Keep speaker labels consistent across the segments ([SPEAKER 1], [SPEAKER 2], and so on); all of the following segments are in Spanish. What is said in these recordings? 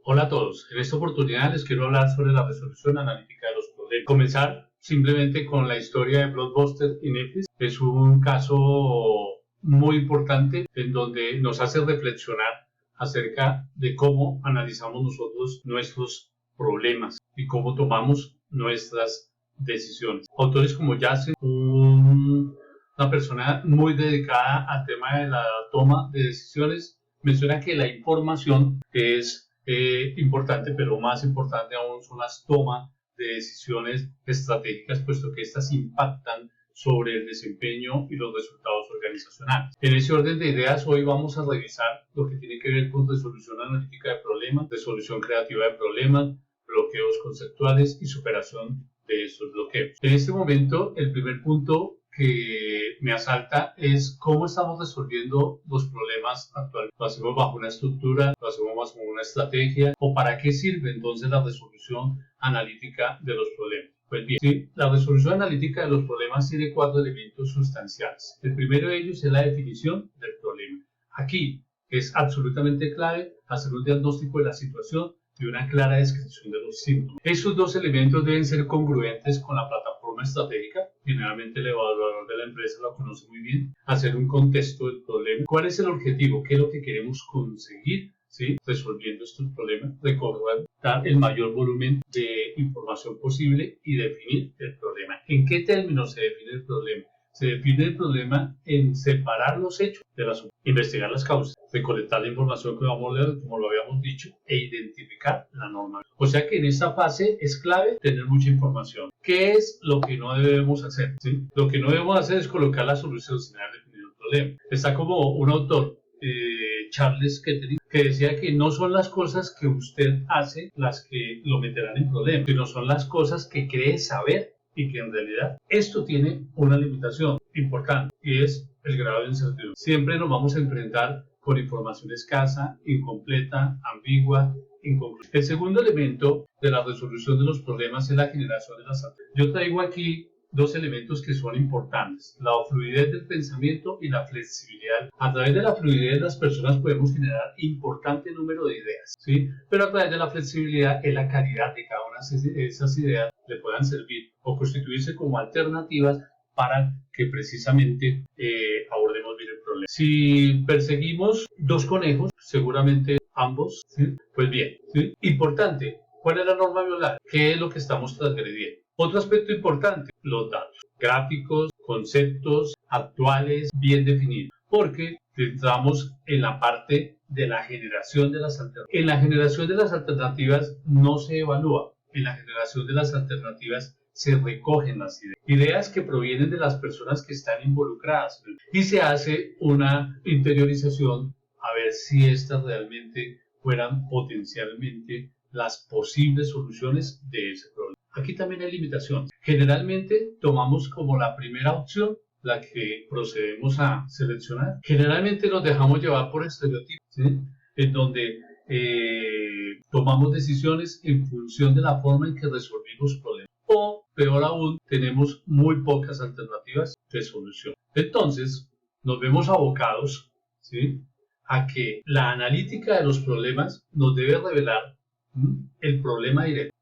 [SPEAKER 1] Hola a todos, en esta oportunidad les quiero hablar sobre la resolución analítica de los problemas. Comenzar simplemente con la historia de Blockbuster y Netflix. Es un caso muy importante en donde nos hace reflexionar acerca de cómo analizamos nosotros nuestros problemas y cómo tomamos nuestras decisiones. Autores como Jason, una persona muy dedicada al tema de la toma de decisiones, menciona que la información es importante, pero más importante aún son las tomas de decisiones estratégicas, puesto que estas impactan sobre el desempeño y los resultados organizacionales. En ese orden de ideas, hoy vamos a revisar lo que tiene que ver con resolución analítica de problemas, resolución creativa de problemas, bloqueos conceptuales y superación de estos bloqueos. En este momento, el primer punto que me asalta es cómo estamos resolviendo los problemas actuales. ¿Lo hacemos bajo una estructura? ¿Lo hacemos bajo una estrategia? ¿O para qué sirve entonces la resolución analítica de los problemas? Pues bien, sí, la resolución analítica de los problemas tiene 4 elementos sustanciales. El primero de ellos es la definición del problema. Aquí es absolutamente clave hacer un diagnóstico de la situación y una clara descripción de los síntomas. Esos dos elementos deben ser congruentes con la plataforma estratégica. Generalmente el evaluador de la empresa lo conoce muy bien. Hacer un contexto del problema. ¿Cuál es el objetivo? ¿Qué es lo que queremos conseguir? ¿Sí? Resolviendo estos problemas, recordar el mayor volumen de información posible y definir el problema. ¿En qué términos se define el problema? Se define el problema en separar los hechos de las investigar las causas, recolectar la información que vamos a leer, como lo habíamos dicho, e identificar la norma. O sea que en esta fase es clave tener mucha información. ¿Qué es lo que no debemos hacer? ¿Sí? Lo que no debemos hacer es colocar la solución sin haber definido el problema. Está como un autor, Charles Kettering, que decía que no son las cosas que usted hace las que lo meterán en problemas, sino son las cosas que cree saber y que en realidad esto tiene una limitación importante y es el grado de incertidumbre. Siempre nos vamos a enfrentar con información escasa, incompleta, ambigua, inconclusa. El segundo elemento de la resolución de los problemas es la generación de las alternativas. Yo traigo aquí dos elementos que son importantes: la fluidez del pensamiento y la flexibilidad. A través de la fluidez las personas podemos generar importante número de ideas, ¿sí? Pero a través de la flexibilidad es la calidad de cada una de esas ideas le puedan servir o constituirse como alternativas para que precisamente abordemos bien el problema. Si perseguimos dos conejos, seguramente ambos, ¿sí? Pues bien, ¿sí? Importante, ¿cuál es la norma violar? ¿Qué es lo que estamos transgrediendo? Otro aspecto importante, los datos, gráficos, conceptos actuales, bien definidos, porque entramos en la parte de la generación de las alternativas. En la generación de las alternativas no se evalúa, en la generación de las alternativas se recogen las ideas, ideas que provienen de las personas que están involucradas y se hace una interiorización a ver si estas realmente fueran potencialmente las posibles soluciones de ese problema. Aquí también hay limitaciones. Generalmente tomamos como la primera opción la que procedemos a seleccionar. Generalmente nos dejamos llevar por estereotipos, ¿sí? En donde tomamos decisiones en función de la forma en que resolvimos problemas. O, peor aún, tenemos muy pocas alternativas de solución. Entonces, nos vemos abocados, ¿sí?, a que la analítica de los problemas nos debe revelar el problema directo,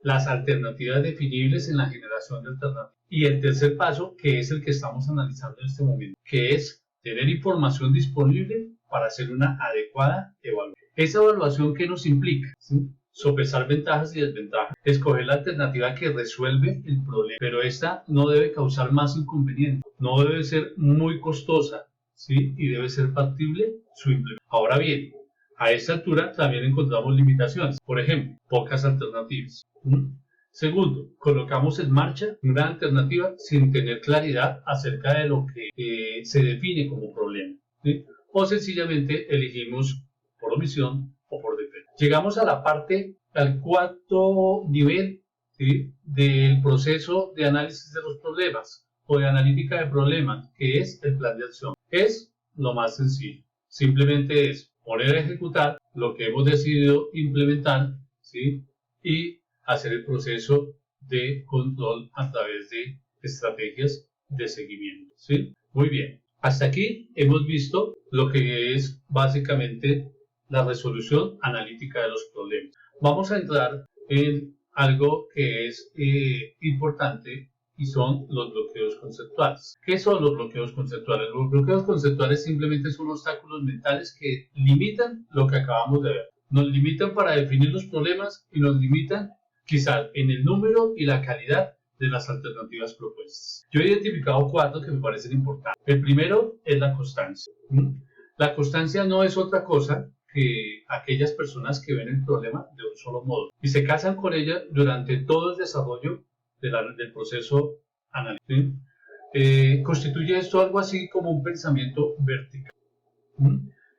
[SPEAKER 1] las alternativas definibles en la generación de alternativas. Y el tercer paso, que es el que estamos analizando en este momento, que es tener información disponible para hacer una adecuada evaluación. Esa evaluación, ¿qué nos implica? ¿Sí? Sopesar ventajas y desventajas, escoger la alternativa que resuelve el problema, pero esta no debe causar más inconvenientes, no debe ser muy costosa, ¿sí?, y debe ser factible su implementación. Ahora bien, a esta altura también encontramos limitaciones, por ejemplo, pocas alternativas. Segundo, colocamos en marcha una alternativa sin tener claridad acerca de lo que se define como problema, ¿sí?, o sencillamente elegimos por omisión o por defecto. Llegamos a la parte, al cuarto nivel, ¿sí?, del proceso de análisis de los problemas o de analítica de problemas, que es el plan de acción. Es lo más sencillo. Simplemente es poner a ejecutar lo que hemos decidido implementar, ¿sí?, y hacer el proceso de control a través de estrategias de seguimiento, ¿sí? Muy bien. Hasta aquí hemos visto lo que es básicamente la resolución analítica de los problemas. Vamos a entrar en algo que es importante y son los bloqueos conceptuales. ¿Qué son los bloqueos conceptuales? Los bloqueos conceptuales simplemente son obstáculos mentales que limitan lo que acabamos de ver. Nos limitan para definir los problemas y nos limitan quizás en el número y la calidad de las alternativas propuestas. Yo he identificado 4 que me parecen importantes. El primero es la constancia. La constancia no es otra cosa que aquellas personas que ven el problema de un solo modo y se casan con ella durante todo el desarrollo del proceso analítico. Constituye esto algo así como un pensamiento vertical.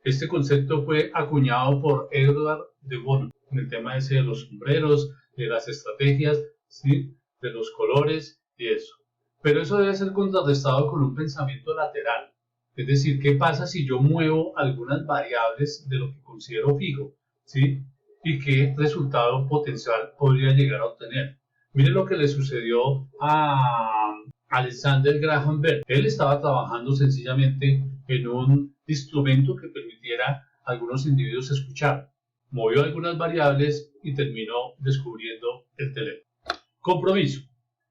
[SPEAKER 1] Este concepto fue acuñado por Edward de Bono en el tema ese de los sombreros, de las estrategias, ¿sí?, de los colores y eso. Pero eso debe ser contrarrestado con un pensamiento lateral. Es decir, ¿qué pasa si yo muevo algunas variables de lo que considero fijo? ¿Sí? ¿Y qué resultado potencial podría llegar a obtener? Miren lo que le sucedió a Alexander Graham Bell. Él estaba trabajando sencillamente en un instrumento que permitiera a algunos individuos escuchar. Movió algunas variables y terminó descubriendo el teléfono. Compromiso.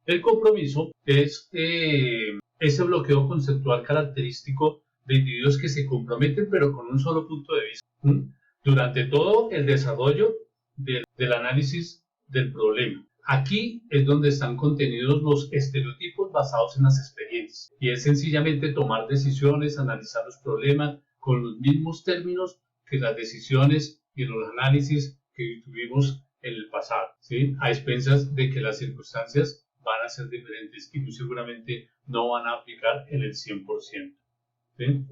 [SPEAKER 1] El compromiso es ese bloqueo conceptual característico de individuos que se comprometen pero con un solo punto de vista durante todo el desarrollo del análisis del problema. Aquí es donde están contenidos los estereotipos basados en las experiencias y es sencillamente tomar decisiones, analizar los problemas con los mismos términos que las decisiones y los análisis que tuvimos en el pasado, ¿sí?, a expensas de que las circunstancias van a ser diferentes y muy seguramente no van a aplicar en el 100%. ¿Sí?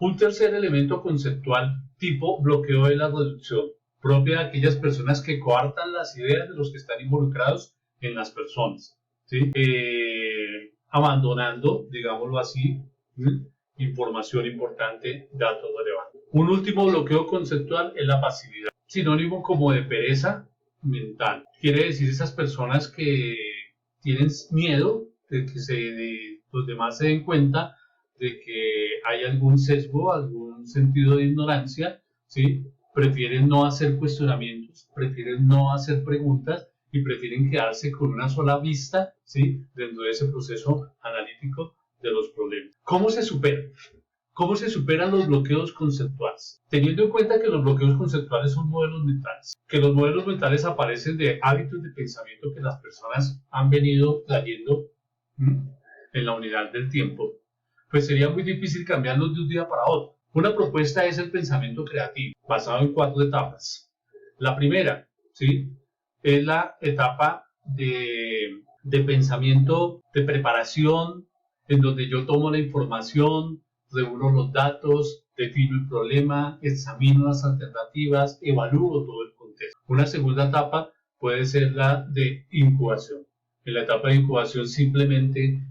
[SPEAKER 1] Un tercer elemento conceptual tipo bloqueo de la reducción, propia de aquellas personas que coartan las ideas de los que están involucrados en las personas, ¿sí?, abandonando, digámoslo así, información importante, datos relevantes. Un último bloqueo conceptual es la pasividad, sinónimo como de pereza mental. Quiere decir esas personas que tienen miedo de que los demás se den cuenta de que hay algún sesgo, algún sentido de ignorancia, ¿sí? Prefieren no hacer cuestionamientos, prefieren no hacer preguntas y prefieren quedarse con una sola vista, ¿sí?, dentro de ese proceso analítico de los problemas. ¿Cómo se supera? ¿Cómo se superan los bloqueos conceptuales? Teniendo en cuenta que los bloqueos conceptuales son modelos mentales, que los modelos mentales aparecen de hábitos de pensamiento que las personas han venido trayendo en la unidad del tiempo, pues sería muy difícil cambiarlos de un día para otro. Una propuesta es el pensamiento creativo, basado en 4 etapas. La primera, ¿sí?, es la etapa de pensamiento, de preparación, en donde yo tomo la información, reúno los datos, defino el problema, examino las alternativas, evalúo todo el contexto. Una segunda etapa puede ser la de incubación. En la etapa de incubación simplemente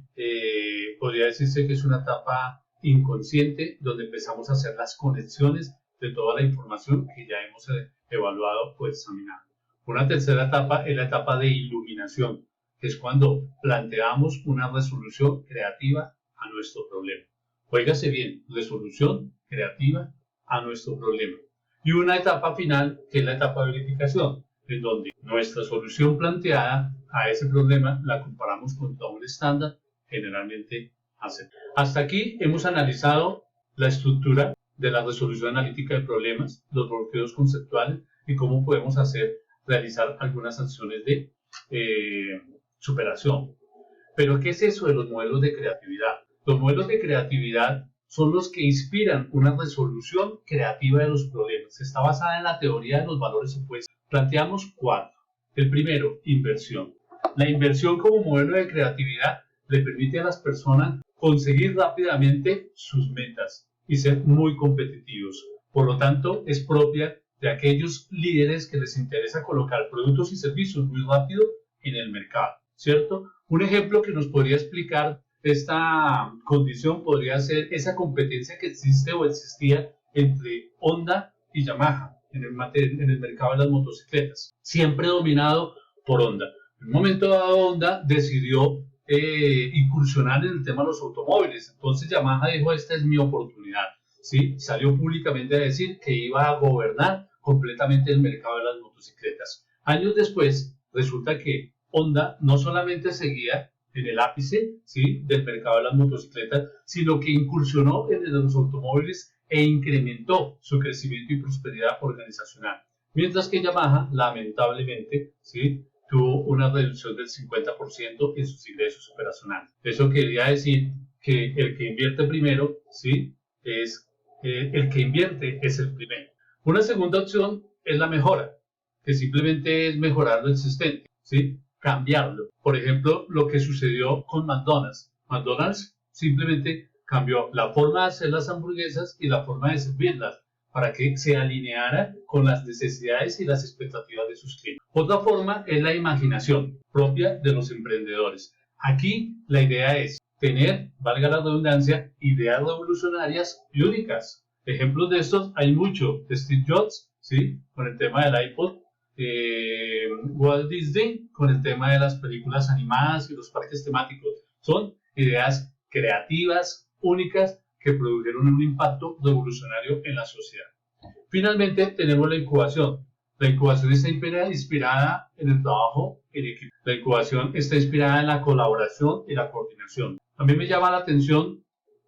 [SPEAKER 1] podría decirse que es una etapa inconsciente donde empezamos a hacer las conexiones de toda la información que ya hemos evaluado o examinado. Una tercera etapa es la etapa de iluminación, que es cuando planteamos una resolución creativa a nuestro problema. Óigase bien, resolución creativa a nuestro problema. Y una etapa final, que es la etapa de verificación, en donde nuestra solución planteada a ese problema la comparamos contra un estándar generalmente aceptado. Hasta aquí hemos analizado la estructura de la resolución analítica de problemas, los bloqueos conceptuales y cómo podemos realizar algunas acciones de superación. Pero ¿qué es eso de los modelos de creatividad? Los modelos de creatividad son los que inspiran una resolución creativa de los problemas. Está basada en la teoría de los valores opuestos. Planteamos 4. El primero, inversión. La inversión como modelo de creatividad le permite a las personas conseguir rápidamente sus metas y ser muy competitivos. Por lo tanto, es propia de aquellos líderes que les interesa colocar productos y servicios muy rápido en el mercado, ¿cierto? Un ejemplo que nos podría explicar esta condición podría ser esa competencia que existe o existía entre Honda y Yamaha en el mercado de las motocicletas, siempre dominado por Honda. En un momento dado, Honda decidió incursionar en el tema de los automóviles. Entonces Yamaha dijo, esta es mi oportunidad. ¿sí? Salió públicamente a decir que iba a gobernar completamente el mercado de las motocicletas. Años después, resulta que Honda no solamente seguía en el ápice, ¿sí?, del mercado de las motocicletas, sino que incursionó en los automóviles e incrementó su crecimiento y prosperidad organizacional. Mientras que Yamaha, lamentablemente, ¿sí?, tuvo una reducción del 50% en sus ingresos operacionales. Eso quería decir que el que invierte primero, ¿sí?, es el que invierte es el primero. Una segunda opción es la mejora, que simplemente es mejorar lo existente, ¿sí?, cambiarlo. Por ejemplo, lo que sucedió con McDonald's. McDonald's simplemente cambió la forma de hacer las hamburguesas y la forma de servirlas para que se alineara con las necesidades y las expectativas de sus clientes. Otra forma es la imaginación propia de los emprendedores. Aquí la idea es tener, valga la redundancia, ideas revolucionarias y únicas. Ejemplos de estos hay mucho. Steve Jobs, ¿sí?, con el tema del iPod. Walt Disney con el tema de las películas animadas y los parques temáticos. Son ideas creativas, únicas, que produjeron un impacto revolucionario en la sociedad. Finalmente tenemos la incubación. La incubación está inspirada en el trabajo en equipo. La incubación está inspirada en la colaboración y la coordinación. A mí me llama la atención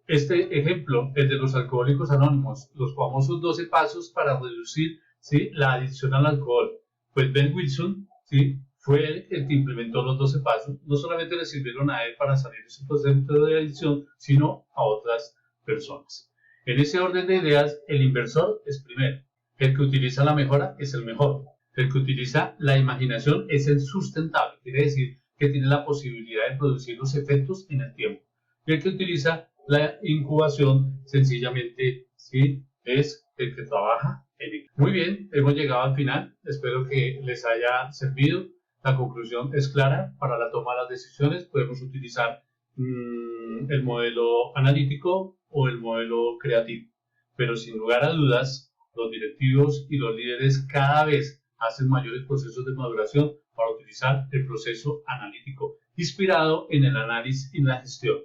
[SPEAKER 1] este ejemplo, el de los alcohólicos anónimos, los famosos 12 pasos para reducir, ¿sí?, la adicción al alcohol. Pues Ben Wilson, ¿sí?, fue el que implementó los 12 pasos. No solamente le sirvieron a él para salir de su proceso de adicción, sino a otras personas. En ese orden de ideas, el inversor es primero. El que utiliza la mejora es el mejor. El que utiliza la imaginación es el sustentable. Quiere decir que tiene la posibilidad de producir los efectos en el tiempo. Y el que utiliza la incubación, sencillamente, ¿sí?, es el que trabaja en equipo. Muy bien, hemos llegado al final. Espero que les haya servido. La conclusión es clara. Para la toma de las decisiones podemos utilizar el modelo analítico o el modelo creativo. Pero sin lugar a dudas, los directivos y los líderes cada vez hacen mayores procesos de maduración para utilizar el proceso analítico, inspirado en el análisis y la gestión,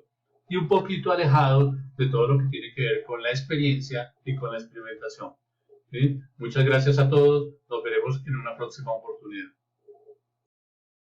[SPEAKER 1] y un poquito alejado de todo lo que tiene que ver con la experiencia y con la experimentación. ¿Sí? Muchas gracias a todos. Nos veremos en una próxima oportunidad.